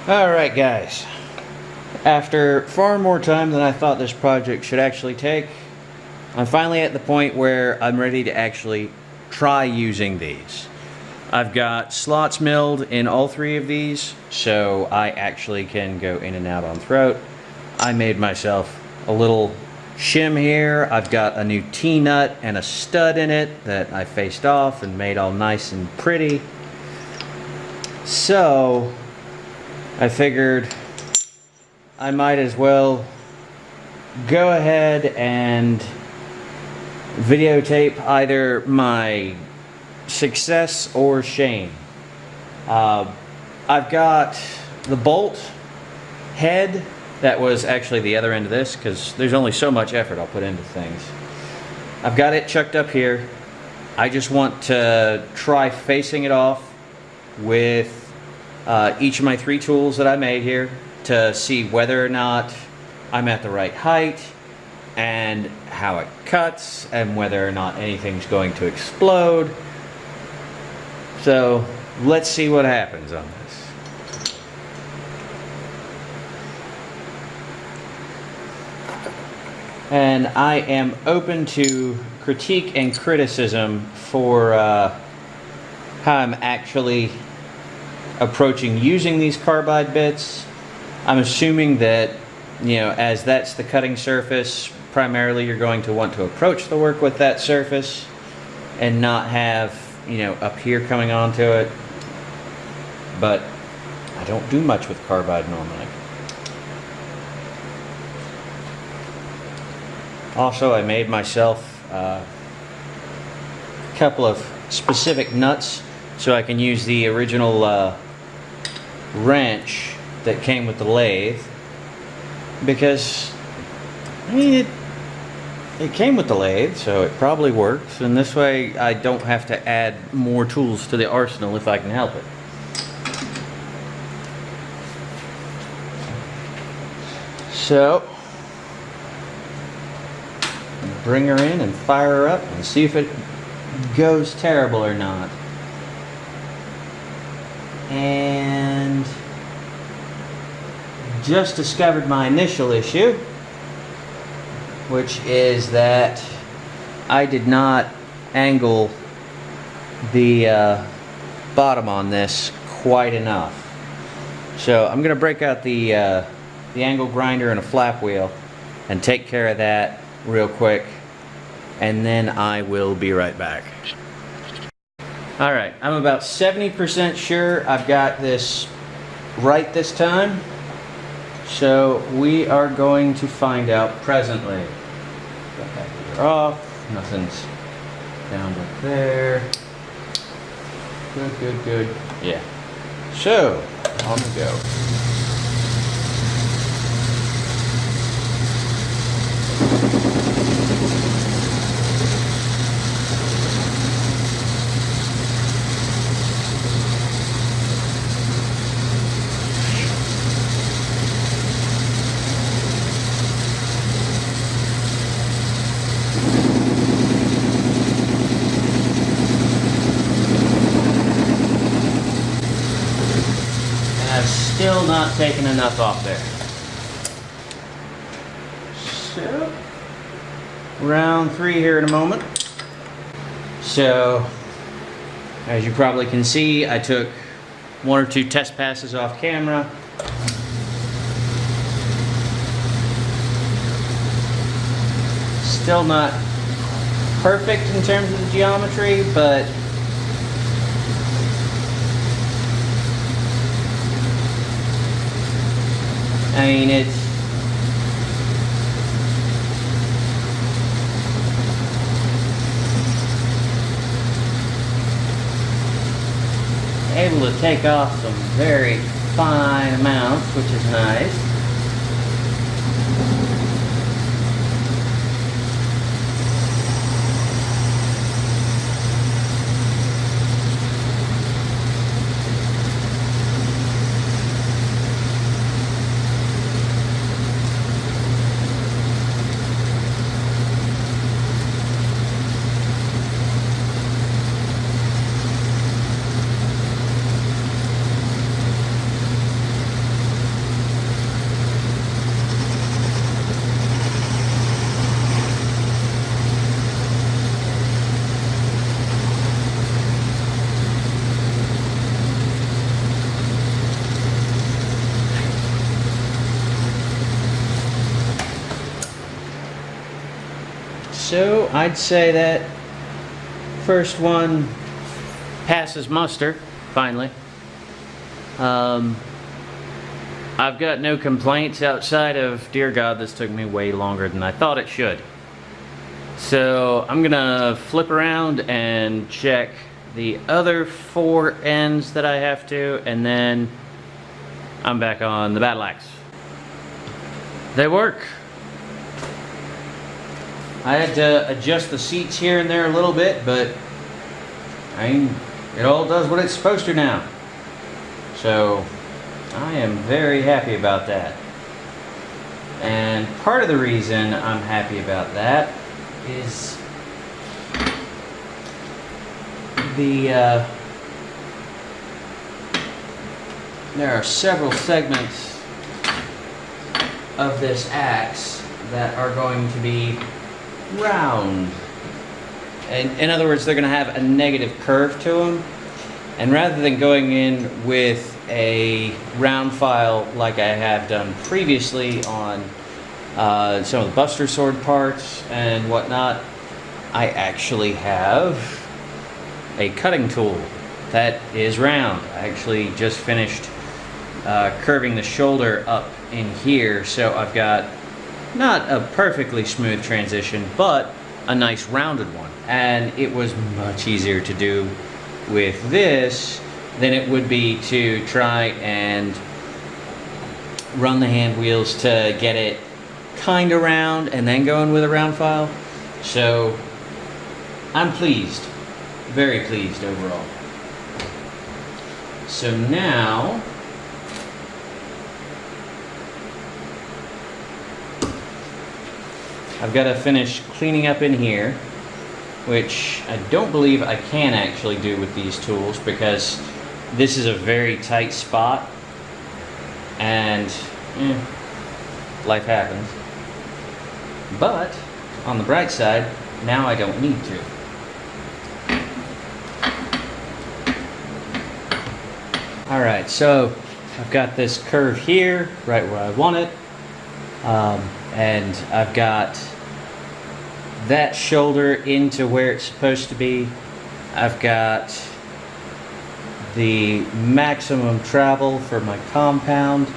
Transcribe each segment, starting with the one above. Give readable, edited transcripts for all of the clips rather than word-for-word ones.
Alright guys, after far more time than I thought this project should actually take, I'm finally at the point where I'm ready to actually try using these. I've got slots milled in all three of these, so I actually can go in and out on throat. I made myself a little shim here. I've got a new T-nut and a stud in it that I faced off and made all nice and pretty. So I figured I might as well go ahead and videotape either my success or shame. I've got the bolt head that was actually the other end of this, because there's only so much effort I'll put into things. I've got it chucked up here. I just want to try facing it off with each of my three tools that I made here to see whether or not I'm at the right height and how it cuts and whether or not anything's going to explode. So let's see what happens on this. And I am open to critique and criticism for how I'm actually approaching using these carbide bits. I'm assuming that, you know, as that's the cutting surface, primarily you're going to want to approach the work with that surface and not have, you know, up here coming onto it. But I don't do much with carbide normally. Also, I made myself a couple of specific nuts so I can use the original wrench that came with the lathe, because I mean it came with the lathe, so it probably works, and this way I don't have to add more tools to the arsenal if I can help it. So bring her in and fire her up and see if it goes terrible or not. And just discovered my initial issue, which is that I did not angle the bottom on this quite enough. So I'm going to break out the angle grinder and a flap wheel and take care of that real quick, and then I will be right back. Alright, I'm about 70% sure I've got this right this time, so we are going to find out presently. Got that gear off, nothing's down back there. Good, good, good. Yeah. So, on the go. Still not taking enough off there. So, round 3 here in a moment. So, as you probably can see, I took 1 or 2 test passes off camera. Still not perfect in terms of the geometry, but I mean, it's able to take off some very fine amounts, which is nice. So I'd say that first one passes muster, finally. I've got no complaints outside of, dear God, this took me way longer than I thought it should. So I'm gonna flip around and check the other 4 ends that I have to, and then I'm back on the battle axe. They work. I had to adjust the seats here and there a little bit, but I mean, it all does what it's supposed to now. So I am very happy about that. And part of the reason I'm happy about that is there are several segments of this axe that are going to be round. And in other words, they're going to have a negative curve to them. And rather than going in with a round file like I have done previously on some of the Buster Sword parts and whatnot, I actually have a cutting tool that is round. I actually just finished curving the shoulder up in here, so I've got not a perfectly smooth transition, but a nice rounded one. And it was much easier to do with this than it would be to try and run the hand wheels to get it kind of round and then go in with a round file. So I'm pleased, very pleased overall. So now I've got to finish cleaning up in here, which I don't believe I can actually do with these tools because this is a very tight spot and life happens. But on the bright side, now I don't need to. Alright, so I've got this curve here, right where I want it, and I've got that shoulder into where it's supposed to be. I've got the maximum travel for my compound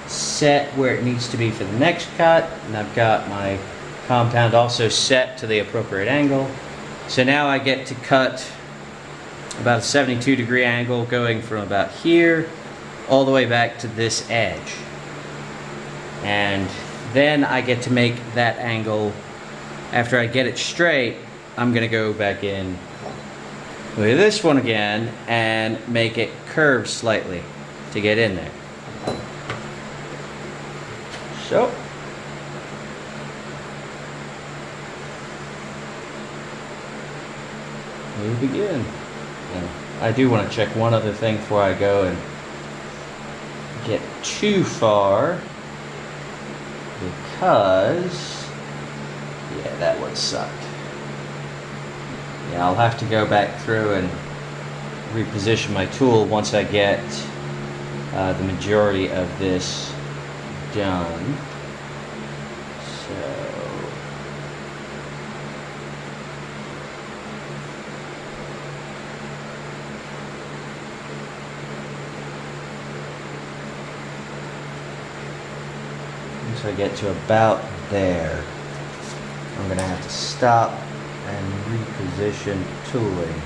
set where it needs to be for the next cut, and I've got my compound also set to the appropriate angle. So now I get to cut about a 72-degree angle going from about here all the way back to this edge. And then I get to make that angle. After I get it straight, I'm going to go back in with this one again and make it curve slightly to get in there. So we begin. And I do want to check one other thing before I go and get too far, because yeah, that one sucked. Yeah, I'll have to go back through and reposition my tool once I get the majority of this done. Once I get to about there, I'm going to have to stop and reposition tooling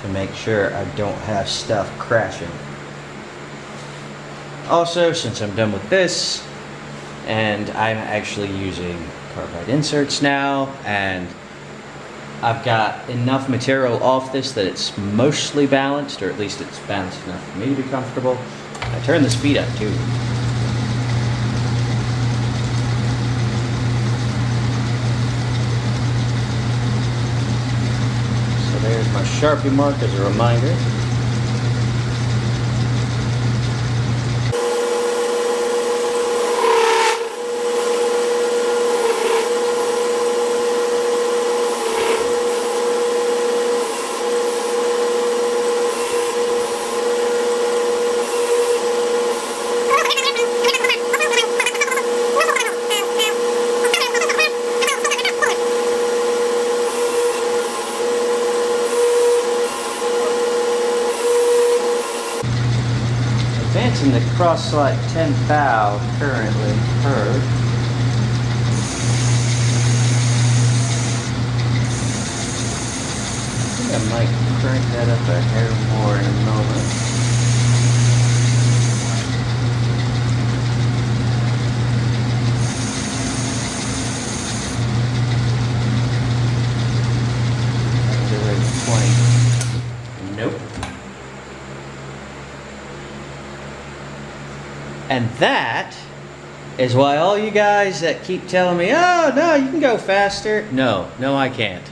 to make sure I don't have stuff crashing. Also, since I'm done with this, and I'm actually using carbide inserts now, and I've got enough material off this that it's mostly balanced, or at least it's balanced enough for me to be comfortable. I turn the speed up too. There's my Sharpie mark as a reminder. in the cross slot 10 valve currently heard. I think I might crank that up a hair more in a moment. Nope. And that is why all you guys that keep telling me, oh no, you can go faster. No, I can't.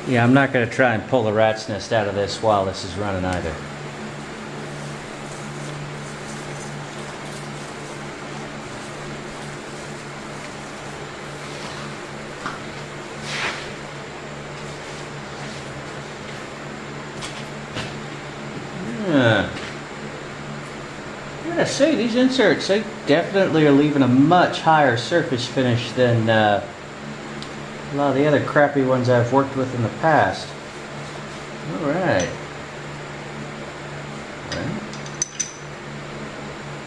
Yeah, I'm not going to try and pull the rat's nest out of this while this is running either. I gotta say, these inserts, they definitely are leaving a much higher surface finish than a lot of the other crappy ones I've worked with in the past. Alright.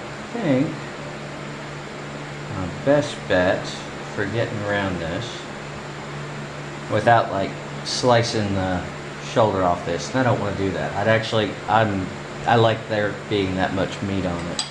I think my best bet for getting around this without like slicing the shoulder off this, and I don't want to do that. I like there being that much meat on it.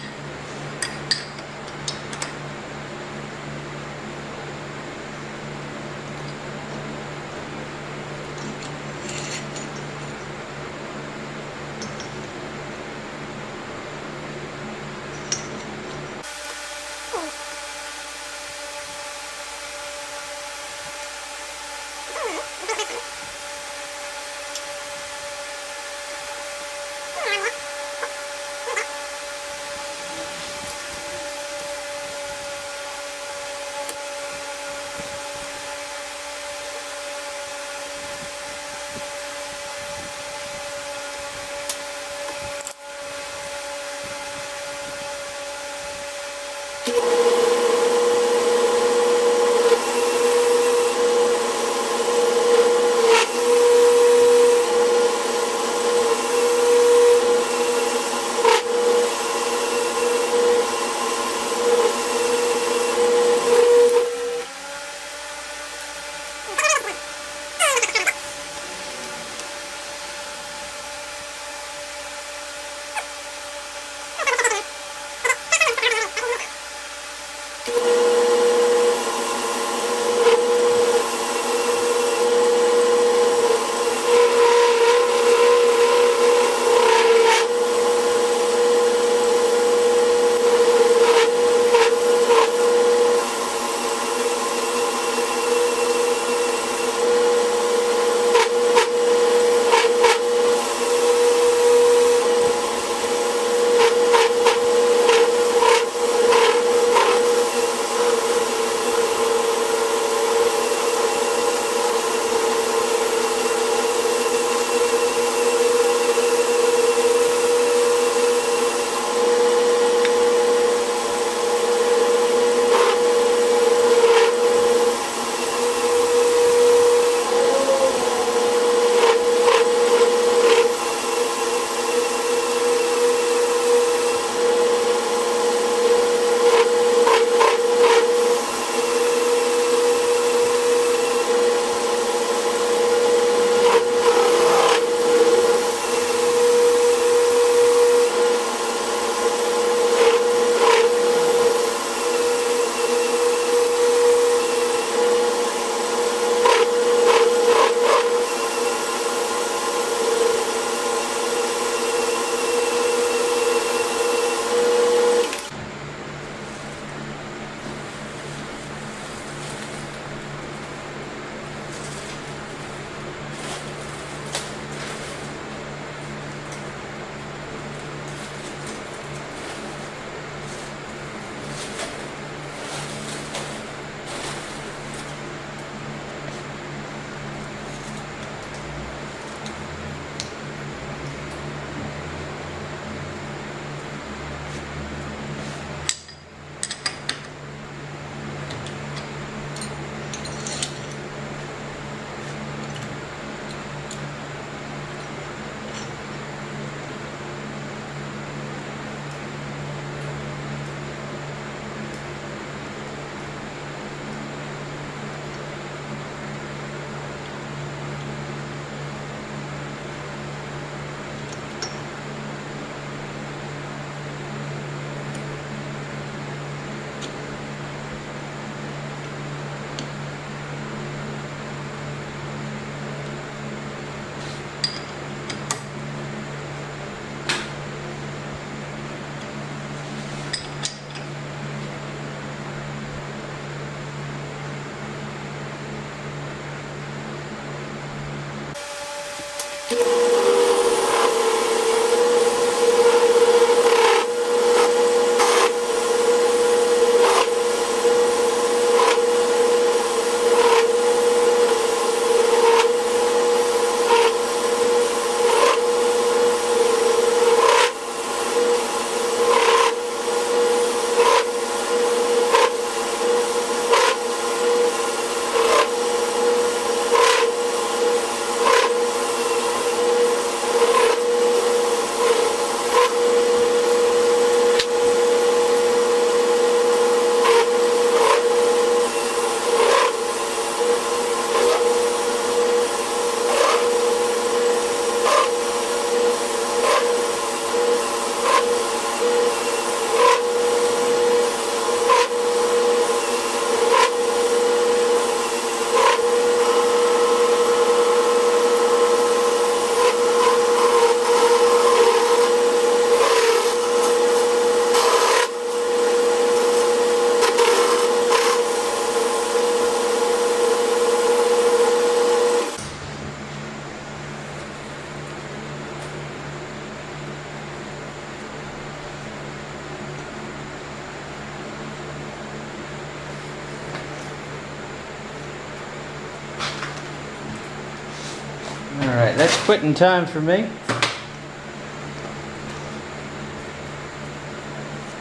Alright, that's quitting time for me.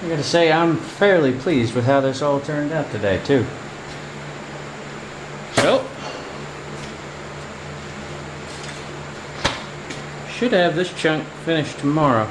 I gotta say, I'm fairly pleased with how this all turned out today, too. So, should have this chunk finished tomorrow.